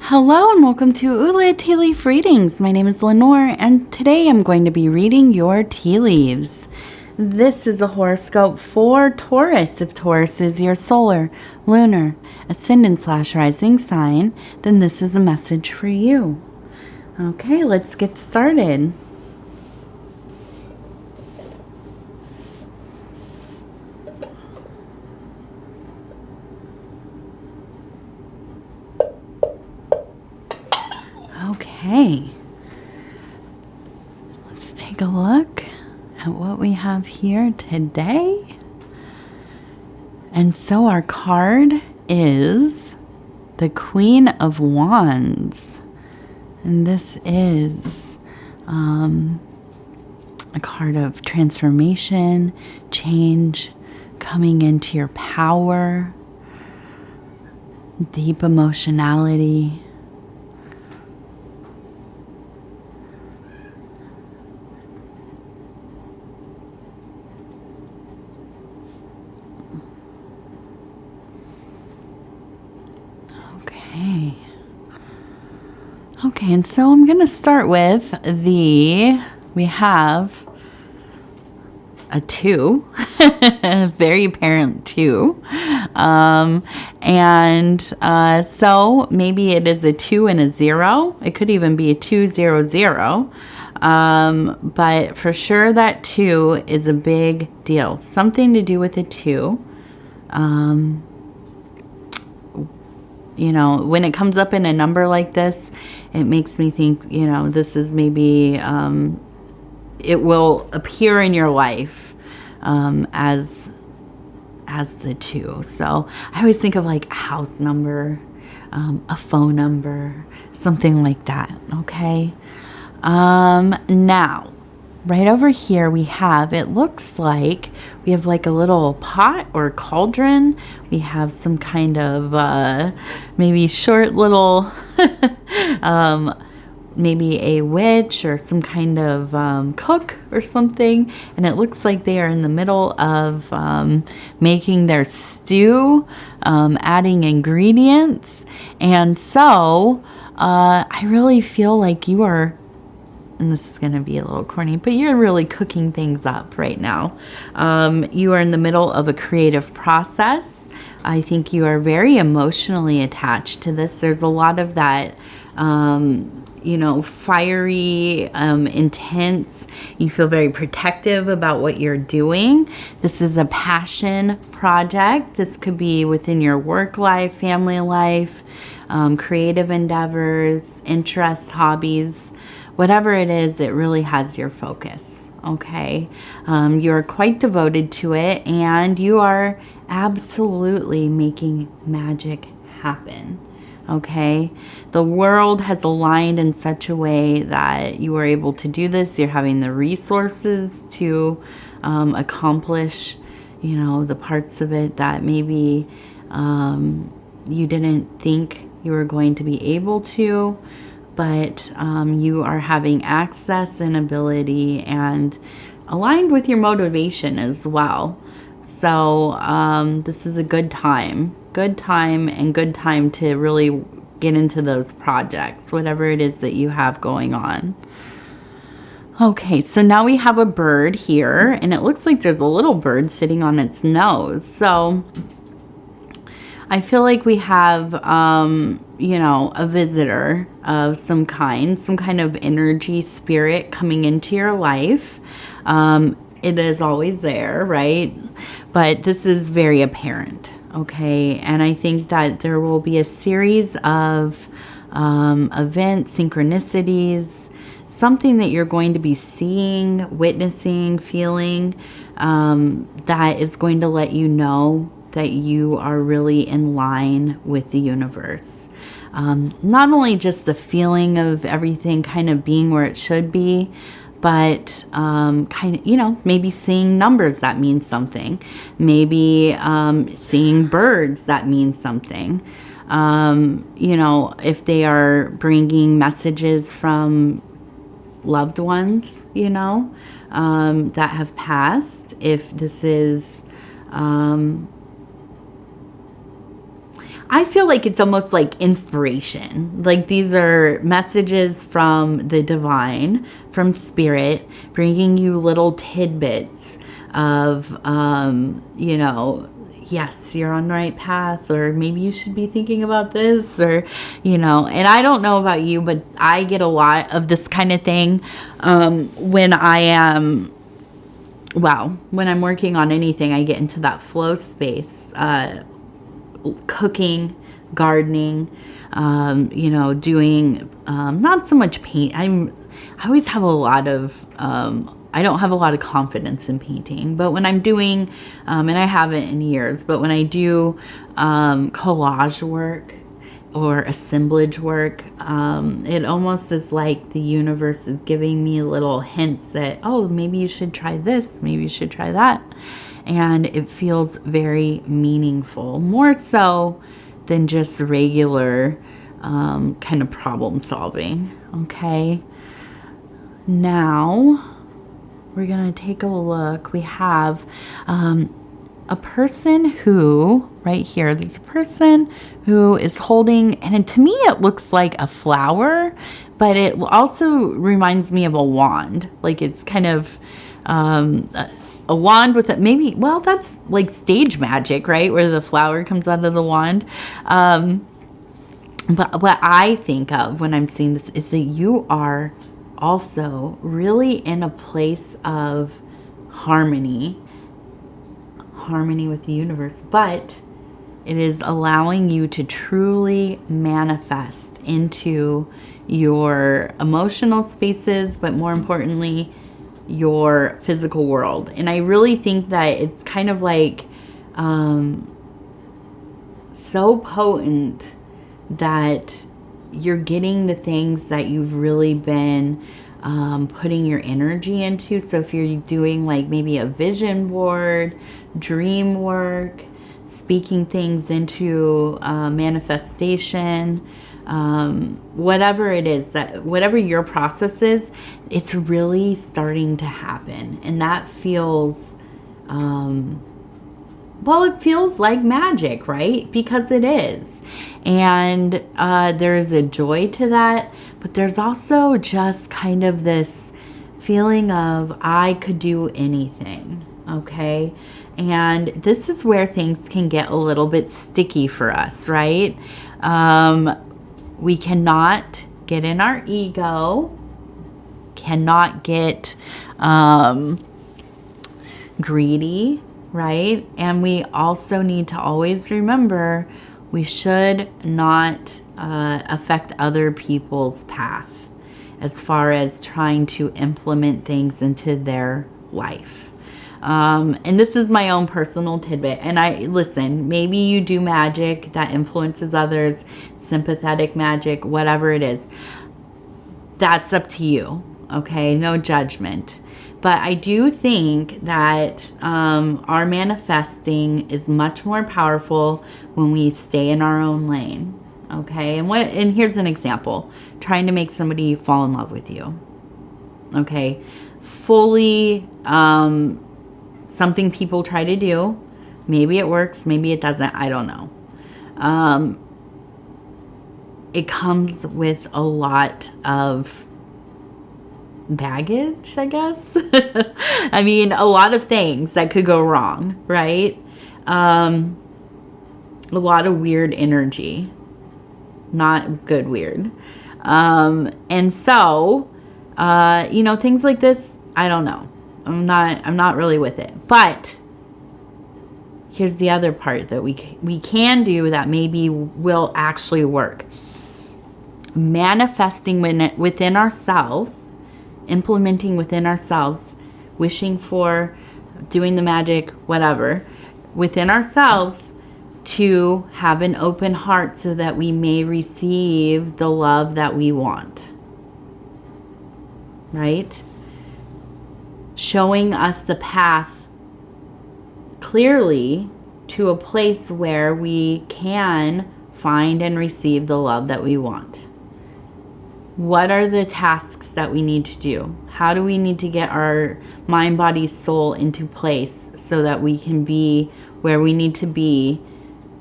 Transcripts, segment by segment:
Hello and welcome to Ula Tea Leaf Readings. My name is Lenor and today I'm going to be reading your tea leaves. This is a horoscope for Taurus. If Taurus is your solar, lunar, ascendant/rising sign, then this is a message for you. Okay, let's get started. Okay, let's take a look at what we have here today. And so our card is the Queen of Wands. And this is a card of transformation, change, coming into your power, deep emotionality. Okay, and so I'm going to start with we have a 2, very apparent 2. So maybe it is a 2 and a 0. It could even be a 200. But for sure that 2 is a big deal. Something to do with a 2. You know, when it comes up in a number like this, it makes me think, you know, this is maybe, it will appear in your life as the 2. So I always think of like a house number, a phone number, something like that, okay? Now, right over here we have, it looks like we have like a little pot or cauldron. We have some kind of maybe short little maybe a witch or some kind of cook or something, and it looks like they are in the middle of making their stew, adding ingredients. And so I really feel like you are, and this is going to be a little corny, but you're really cooking things up right now. You are in the middle of a creative process. I think you are very emotionally attached to this. There's a lot of that, you know, fiery, intense. You feel very protective about what you're doing. This is a passion project. This could be within your work life, family life, creative endeavors, interests, hobbies. Whatever it is, it really has your focus, okay? You're quite devoted to it, and you are absolutely making magic happen, okay? The world has aligned in such a way that you are able to do this. You're having the resources to accomplish, you know, the parts of it that maybe you didn't think you were going to be able to. But you are having access and ability and aligned with your motivation as well. So this is a good time to really get into those projects, whatever it is that you have going on. Okay, so now we have a bird here, and it looks like there's a little bird sitting on its nose. So I feel like we have, you know, a visitor of some kind of energy, spirit coming into your life. It is always there, right? But this is very apparent, okay? And I think that there will be a series of events, synchronicities, something that you're going to be seeing, witnessing, feeling, that is going to let you know that you are really in line with the universe. Not only just the feeling of everything kind of being where it should be, but kind of, you know, maybe seeing numbers that mean something. Maybe seeing birds that mean something. You know, if they are bringing messages from loved ones, you know, that have passed. If this is I feel like it's almost like inspiration. Like these are messages from the divine, from spirit, bringing you little tidbits of, you know, yes, you're on the right path, or maybe you should be thinking about this, or, you know, and I don't know about you, but I get a lot of this kind of thing when I am, well, when I'm working on anything, I get into that flow space, cooking, gardening, you know, doing, not so much paint. I always have a lot of, I don't have a lot of confidence in painting, but when I'm doing, and I haven't in years, but when I do collage work or assemblage work, it almost is like the universe is giving me little hints that, oh, maybe you should try this, maybe you should try that. And it feels very meaningful, more so than just regular kind of problem solving. Okay, now we're gonna take a look. We have a person who, right here, there's a person who is holding, and to me it looks like a flower, but it also reminds me of a wand. Like it's kind of a wand with it, maybe, well, that's like stage magic, right? Where the flower comes out of the wand. But what I think of when I'm seeing this is that you are also really in a place of harmony with the universe, but it is allowing you to truly manifest into your emotional spaces, but more importantly, your physical world. And I really think that it's kind of like so potent that you're getting the things that you've really been putting your energy into. So if you're doing like maybe a vision board, dream work, speaking things into manifestation, whatever it is, that whatever your process is, it's really starting to happen. And that feels, well, it feels like magic, right? Because it is. And there's a joy to that, but there's also just kind of this feeling of I could do anything, okay? And this is where things can get a little bit sticky for us, right? We cannot get in our ego, cannot get greedy, right? And we also need to always remember we should not affect other people's path as far as trying to implement things into their life. And this is my own personal tidbit. And listen, maybe you do magic that influences others, sympathetic magic, whatever it is. That's up to you, okay? No judgment. But I do think that our manifesting is much more powerful when we stay in our own lane, okay? And here's an example. Trying to make somebody fall in love with you, okay? Fully something people try to do. Maybe it works, maybe it doesn't, I don't know. It comes with a lot of baggage, I guess. I mean, a lot of things that could go wrong, right? A lot of weird energy, not good weird. And so, you know, things like this, I don't know. I'm not really with it. But here's the other part that we can do that maybe will actually work. Manifesting within ourselves, implementing within ourselves, wishing for, doing the magic, whatever, within ourselves to have an open heart so that we may receive the love that we want, right? Showing us the path clearly to a place where we can find and receive the love that we want. What are the tasks that we need to do? How do we need to get our mind, body, soul into place so that we can be where we need to be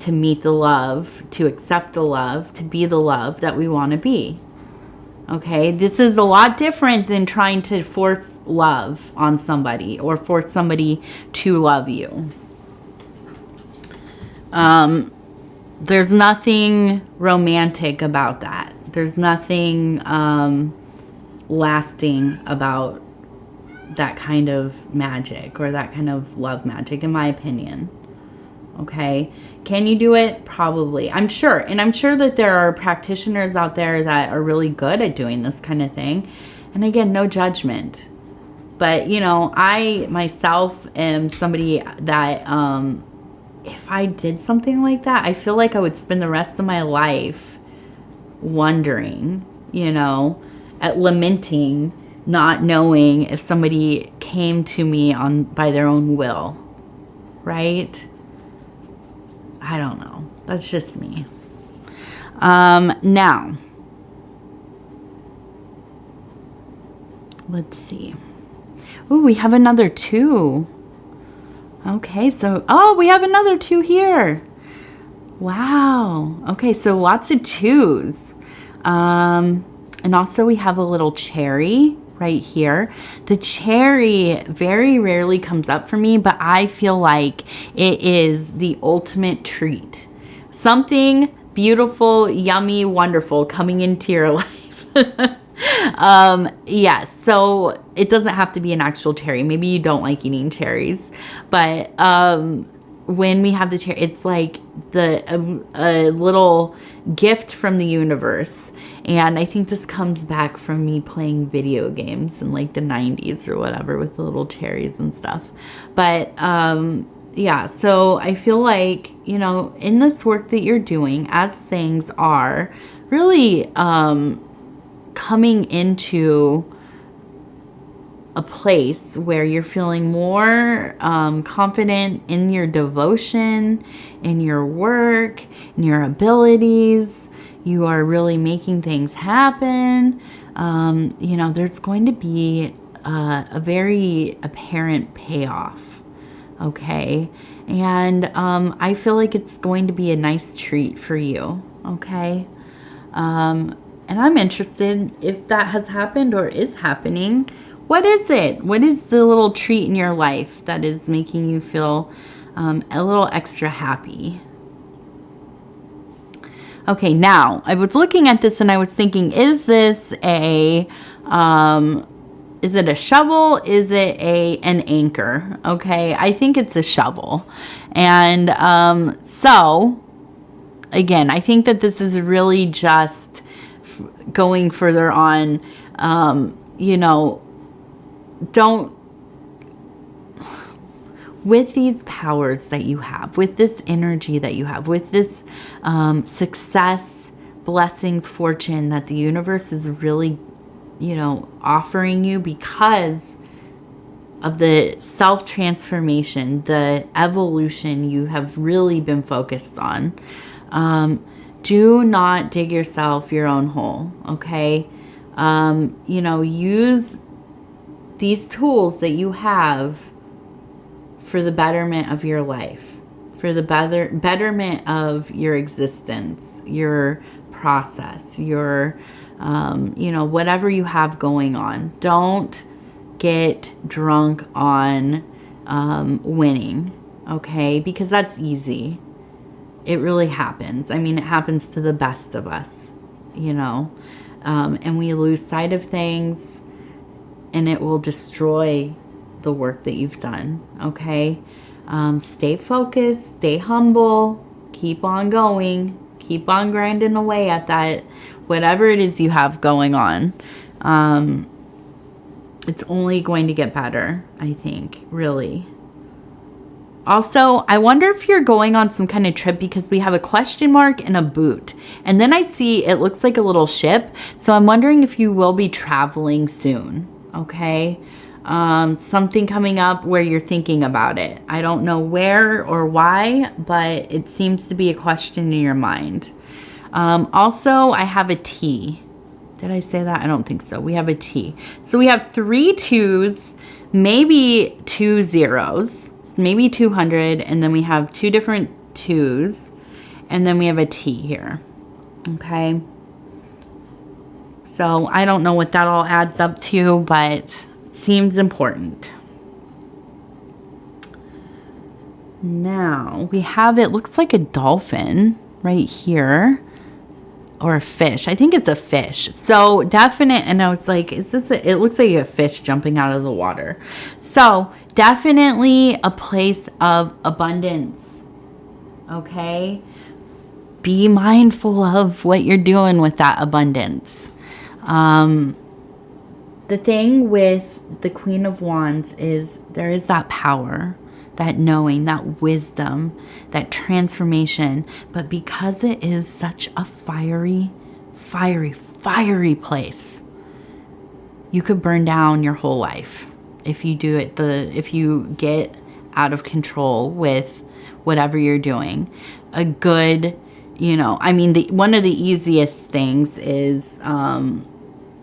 to meet the love, to accept the love, to be the love that we want to be. Okay, this is a lot different than trying to force love on somebody or force somebody to love you. There's nothing romantic about that. There's nothing lasting about that kind of magic or that kind of love magic, in my opinion. Okay, can you do it? Probably. I'm sure. And I'm sure that there are practitioners out there that are really good at doing this kind of thing. And again, no judgment. But, you know, I myself am somebody that if I did something like that, I feel like I would spend the rest of my life wondering, you know, at lamenting, not knowing if somebody came to me by their own will, right? I don't know. That's just me. Now, let's see. Ooh, we have another 2. Okay, so, oh, we have another 2 here. Wow. Okay, so lots of 2s. And also we have a little cherry right here. The cherry very rarely comes up for me, but I feel like it is the ultimate treat. Something beautiful, yummy, wonderful coming into your life. Yes, so it doesn't have to be an actual cherry. Maybe you don't like eating cherries, but when we have the cherry, it's like a little gift from the universe. And I think this comes back from me playing video games in like the 90s or whatever with the little cherries and stuff. But yeah, so I feel like, you know, in this work that you're doing, as things are really coming into a place where you're feeling more confident in your devotion, in your work, in your abilities. You are really making things happen. You know, there's going to be a very apparent payoff. Okay. And I feel like it's going to be a nice treat for you. Okay. And I'm interested if that has happened or is happening. What is it? What is the little treat in your life that is making you feel a little extra happy? Okay, now I was looking at this and I was thinking, is this is it a shovel? Is it an anchor? Okay, I think it's a shovel. And so, again, I think that this is really just going further on, you know, with these powers that you have, with this energy that you have, with this success, blessings, fortune that the universe is really, you know, offering you because of the self-transformation, the evolution you have really been focused on. Do not dig yourself your own hole, okay? You know, use these tools that you have for the betterment of your life, for the betterment of your existence, your process, your, you know, whatever you have going on. Don't get drunk on winning, okay? Because that's easy. It really happens. I mean, it happens to the best of us, you know, and we lose sight of things and it will destroy the work that you've done, okay? Stay focused, stay humble, keep on going, keep on grinding away at that, whatever it is you have going on. It's only going to get better, I think, really. Also, I wonder if you're going on some kind of trip because we have a question mark and a boot. And then I see it looks like a little ship. So I'm wondering if you will be traveling soon, okay? Something coming up where you're thinking about it. I don't know where or why, but it seems to be a question in your mind. Also, I have a T. Did I say that? I don't think so. We have a T. So we have 3 2s, maybe 2 zeros, maybe 200, and then we have 2 different 2s. And then we have a T here. Okay. So I don't know what that all adds up to, but seems important. Now we have, it looks like a dolphin right here, or a fish. I think it's a fish. So definite, and I was like, is this it looks like a fish jumping out of the water. So definitely a place of abundance. Okay. Be mindful of what you're doing with that abundance. The thing with the Queen of Wands is there is that power, that knowing, that wisdom, that transformation. But because it is such a fiery, fiery, fiery place, you could burn down your whole life if you do it, if you get out of control with whatever you're doing. A good, I mean, one of the easiest things is,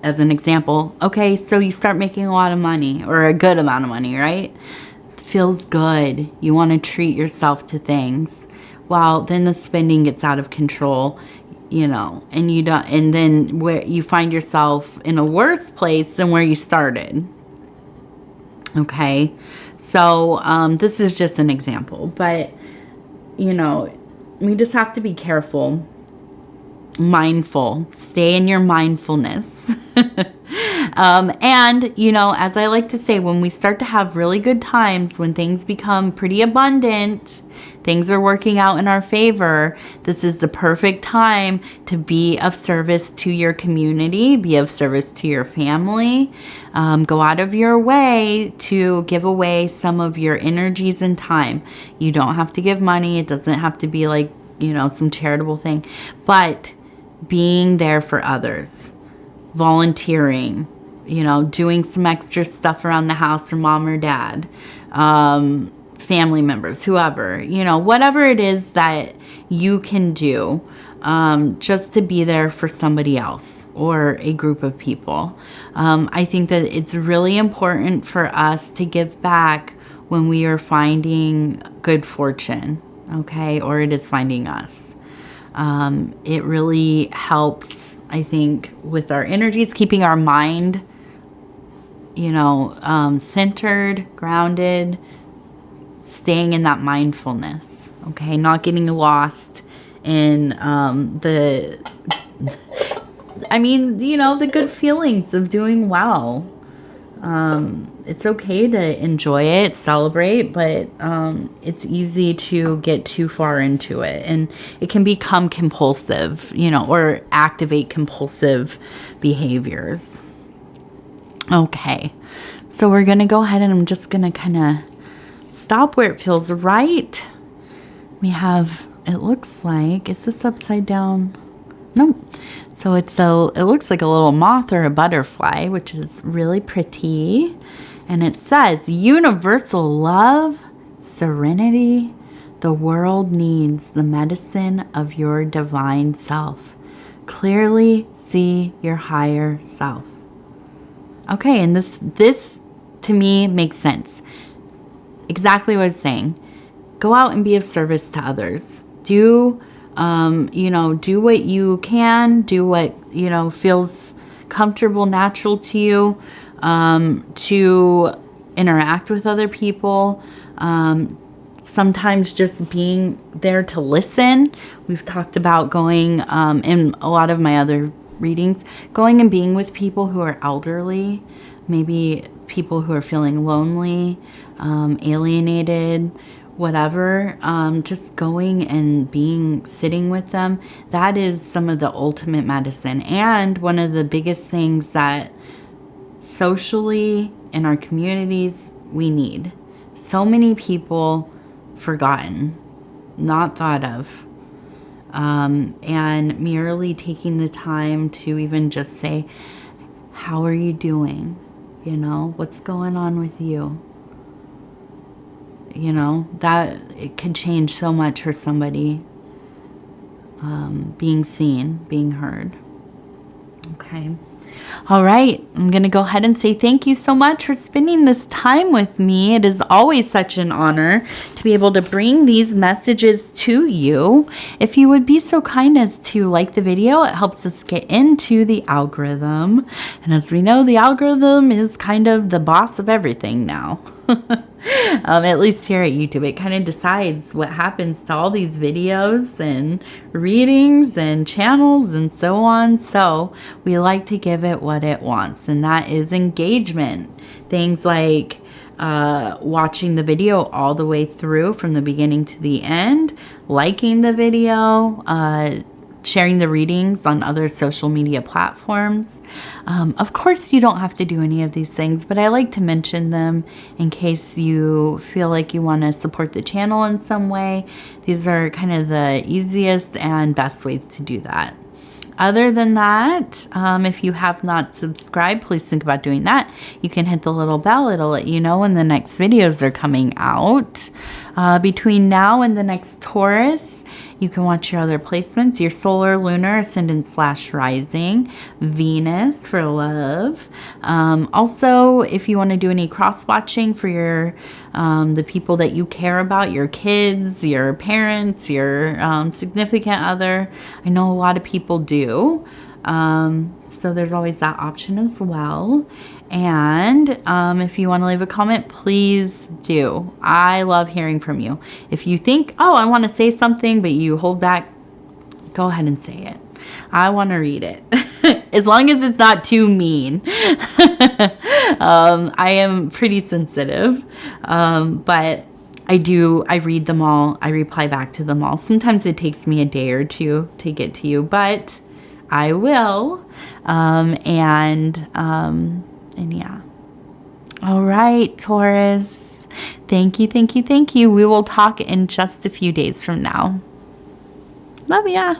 as an example, okay, so you start making a lot of money, or a good amount of money, right? Feels good. You want to treat yourself to things. Well, then the spending gets out of control, and you don't, and then where you find yourself in a worse place than where you started. Okay. So, this is just an example, but we just have to be careful, mindful, stay in your mindfulness. And, as I like to say, when we start to have really good times, when things become pretty abundant, things are working out in our favor, this is the perfect time to be of service to your community, be of service to your family. Go out of your way to give away some of your energies and time. You don't have to give money. It doesn't have to be like, some charitable thing, but being there for others, volunteering, doing some extra stuff around the house for mom or dad, family members, whoever, whatever it is that you can do, just to be there for somebody else or a group of people. I think that it's really important for us to give back when we are finding good fortune, okay, or it is finding us. It really helps, I think, with our energies, keeping our mind, centered, grounded, staying in that mindfulness, okay, not getting lost in the good feelings of doing well. It's okay to enjoy it, celebrate, but it's easy to get too far into it, and it can become compulsive, or activate compulsive behaviors. Okay, so we're going to go ahead, and I'm just going to kind of stop where it feels right. We have, it looks like, is this upside down? No. So it looks like a little moth or a butterfly, which is really pretty. And it says, universal love, serenity. The world needs the medicine of your divine self. Clearly see your higher self. Okay, and this to me makes sense. Exactly what I was saying. Go out and be of service to others. Do what you can, do what, feels comfortable, natural to you, to interact with other people. Sometimes just being there to listen. We've talked about going, in a lot of my other readings, going and being with people who are elderly, maybe people who are feeling lonely, alienated, whatever, just going and sitting with them. That is some of the ultimate medicine. And one of the biggest things that socially in our communities we need. So many people forgotten, not thought of. And merely taking the time to even just say, how are you doing? What's going on with you? That it could change so much for somebody. Being seen, being heard. Okay. All right, I'm going to go ahead and say thank you so much for spending this time with me. It is always such an honor to be able to bring these messages to you. If you would be so kind as to like the video, it helps us get into the algorithm. And as we know, the algorithm is kind of the boss of everything now. At least here at YouTube, it kind of decides what happens to all these videos and readings and channels and so on. So we like to give it what it wants, and that is engagement. Things like watching the video all the way through from the beginning to the end, liking the video, sharing the readings on other social media platforms. Of course, you don't have to do any of these things, but I like to mention them in case you feel like you want to support the channel in some way. These are kind of the easiest and best ways to do that. Other than that, if you have not subscribed, please think about doing that. You can hit the little bell. It'll let you know when the next videos are coming out. Between now and the next Taurus, you can watch your other placements, your solar, lunar, ascendant / rising, Venus for love. Also, if you want to do any cross-watching for your the people that you care about, your kids, your parents, your significant other. I know a lot of people do. So there's always that option as well. And if you want to leave a comment, please do. I love hearing from you. If you think, oh, I want to say something, but you hold back, go ahead and say it. I want to read it. As long as it's not too mean. I am pretty sensitive, but I read them all. I reply back to them all. Sometimes it takes me a day or two to get to you, but I will. And yeah. All right, Taurus. Thank you, thank you, thank you. We will talk in just a few days from now. Love ya.